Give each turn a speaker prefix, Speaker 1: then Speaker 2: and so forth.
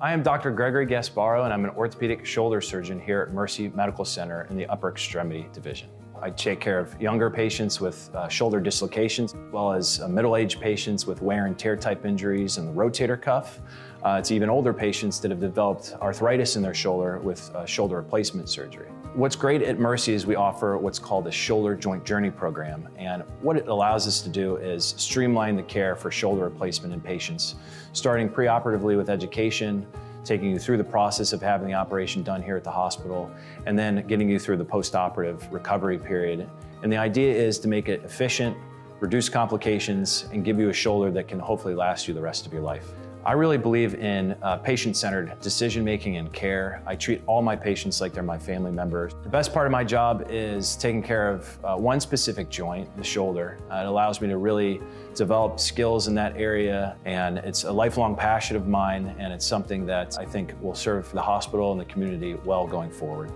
Speaker 1: I am Dr. Gregory Gasbarro, and I'm an orthopedic shoulder surgeon here at Mercy Medical Center in the upper extremity division. I take care of younger patients with shoulder dislocations, as well as middle-aged patients with wear and tear type injuries in the rotator cuff, to even older patients that have developed arthritis in their shoulder with shoulder replacement surgery. What's great at Mercy is we offer what's called a shoulder joint journey program, and what it allows us to do is streamline the care for shoulder replacement in patients, starting preoperatively with education, taking you through the process of having the operation done here at the hospital, and then getting you through the postoperative recovery period. And the idea is to make it efficient, reduce complications, and give you a shoulder that can hopefully last you the rest of your life. I really believe in patient-centered decision-making and care. I treat all my patients like they're my family members. The best part of my job is taking care of one specific joint, the shoulder. It allows me to really develop skills in that area, and it's a lifelong passion of mine, and it's something that I think will serve the hospital and the community well going forward.